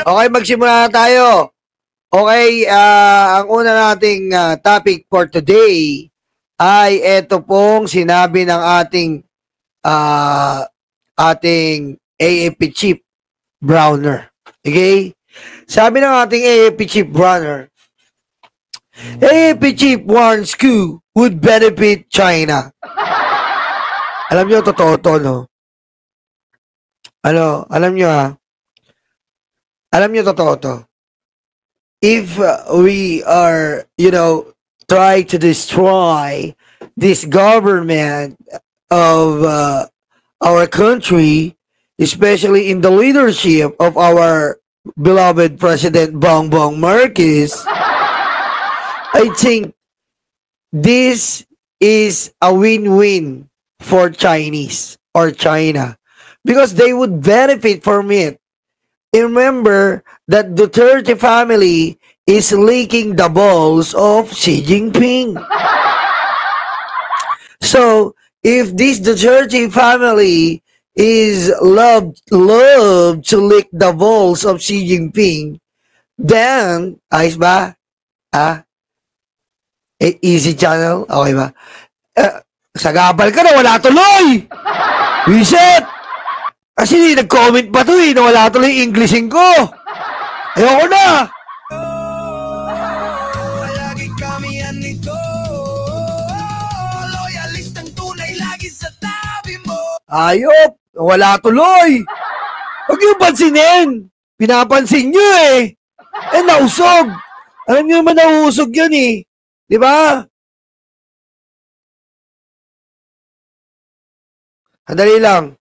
Okay, magsimula na tayo. Okay, ang una nating topic for today ay ito pong sinabi ng ating AFP Chief Browner. Okay? Sabi ng ating AFP Chief Browner, AFP Chief warns coup would benefit China. Alam nyo, totoo to, no? Alam nyo Alam nyo, totoo to. If we are, try to destroy this government of our country, especially in the leadership of our beloved President Bongbong Marcos, I think this is a win-win for Chinese or China because they would benefit from it. Remember that Duterte family is licking the balls of Xi Jinping. So, if this Duterte family is love to lick the balls of Xi Jinping, then, ayos ba? Easy channel? Okay ba? Sagabal ka na, wala tuloy! Reset! Kasi nag-comment pa to na wala tuloy yung Englishin ko. Ayoko na! Lagi kami yan nito. Loyalistang tunay lagi sa tabi mo. Ayop! Wala tuloy! Huwag yung pansinin! Pinapansin nyo nausog! Alam nyo naman nausog yan Di ba? Andali lang.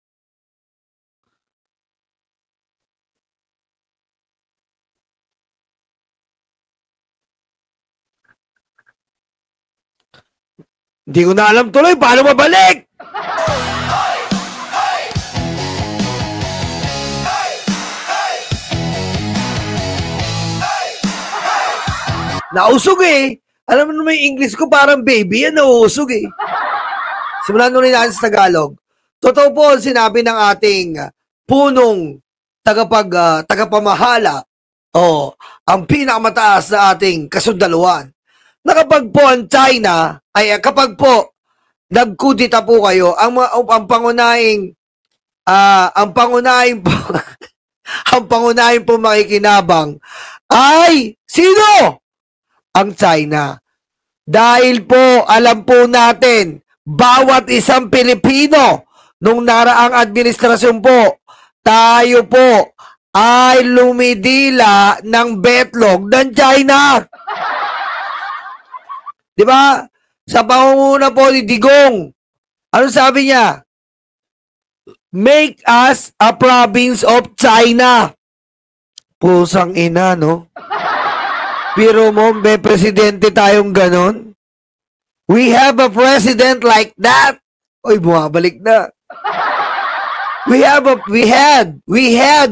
Hindi ko na alam tuloy paano mabalik. Nausog Alam mo naman yung English ko parang baby yan, nausog Simulan nyo rin natin sa Tagalog. Totoo po sinabi ng ating punong tagapamahala ang pinakamataas na ating kasundaluhan na kapag po ang China kapag po nagkudita po kayo, ang pangunahing po makikinabang ay sino? Ang China. Dahil po alam po natin bawat isang Pilipino nung naraang administrasyon po, tayo po ay lumidila ng betlog ng China. Di ba? Sa pangunguna po ni Digong, ano sabi niya? Make us a province of China. Pusang ina, no? Pero mo, may presidente tayong ganon? We have a president like that. Oy, bumabalik na. We had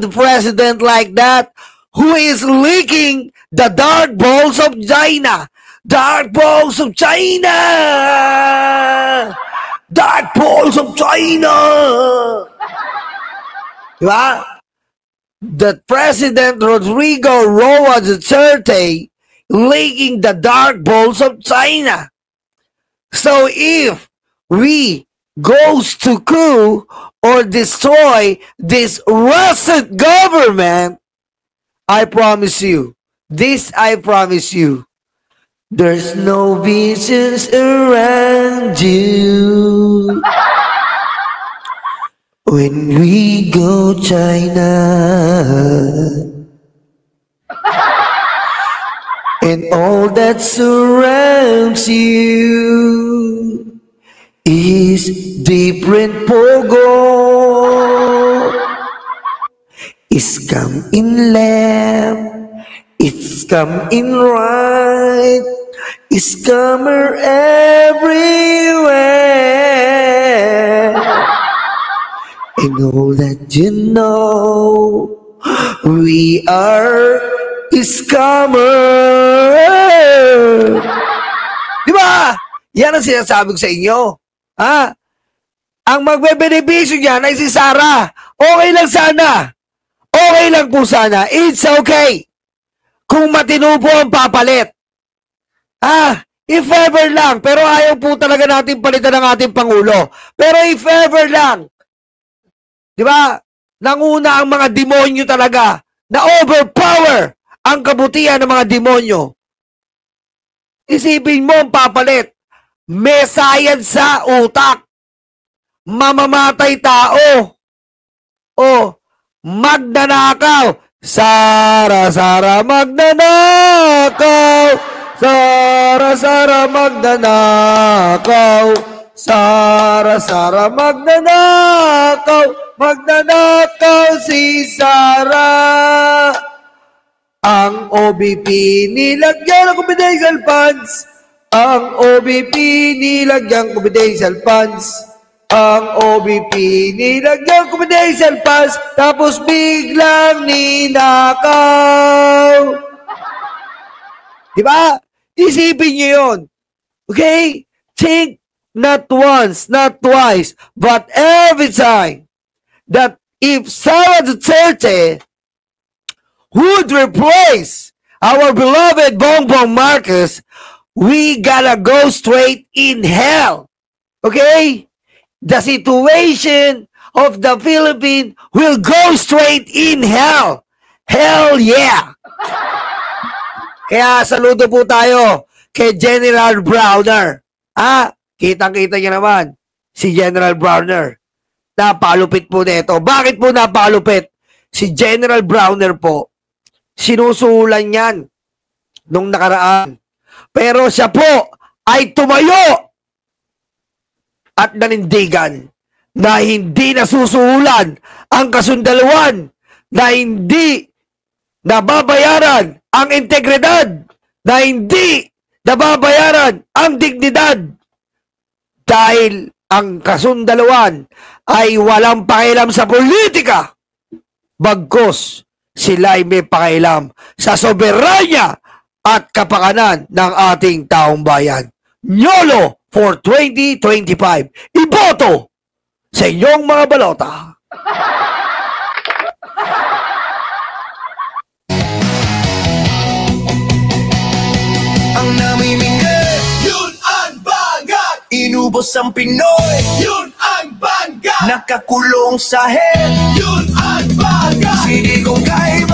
a president like that who is licking the dark balls of China. Dark balls of China! Dark balls of China! Diba? The President Rodrigo Roa Duterte licking the dark balls of China. So if we goes to coup or destroy this Russian government, I promise you, there's no visions around you. When we go China, and all that surrounds you is different pogo. It's come in left, it's come in right, it's comer everywhere. And all that you know, we are scammer. Diba? Yan ang sinasabi ko sa inyo. Ang magbe-benepisyo niyan ay si Sara. Okay lang sana. Okay lang po sana. It's okay. Kung matino po ang papalit. If ever lang. Pero ayaw po talaga natin palitan ng ating Pangulo. Pero if ever lang. Di ba? Nanguna ang mga demonyo talaga na overpower ang kabutihan ng mga demonyo. Isipin mo ang papalit. May science sa utak. Mamamatay tao. O, magnanakaw. Sara magnanakaw. Sara magnanakaw. Sara magnanakaw. Magnanakaw si Sara. Ang OBP nilagyan ng confidential funds. Ang OBP nilagyan ng confidential funds. Ang OBP nilagyan ng confidential funds. Tapos biglang ninakaw. Diba? Isipin nyo yun. Okay? Think not once, not twice, but every time that if Sara Duterte would replace our beloved Bongbong Marcos, we gotta go straight in hell. Okay? The situation of the Philippines will go straight in hell. Hell yeah! Kaya saludo po tayo kay General Browner. Kitang-kita niya naman si General Browner. Napalupit po nito. Bakit po napalupit? Si General Browner po, sinusulan yan nung nakaraan. Pero siya po ay tumayo at nanindigan na hindi nasusuhulan ang kasundaluhan, na hindi nababayaran ang integridad, na hindi nababayaran ang dignidad, dahil ang kasundaluhan ay walang pakialam sa politika. Bagkus sila ay may pakialam sa soberanya at kapakanan ng ating taong bayan. YOLO for 2025. Iboto sa inyong mga balota. Ang namimingay, yun ang bangat. Inubos ang Pinoy, yun ang bangat. Nakakulong sa hell, yun ang bangat. Sige kung kaiba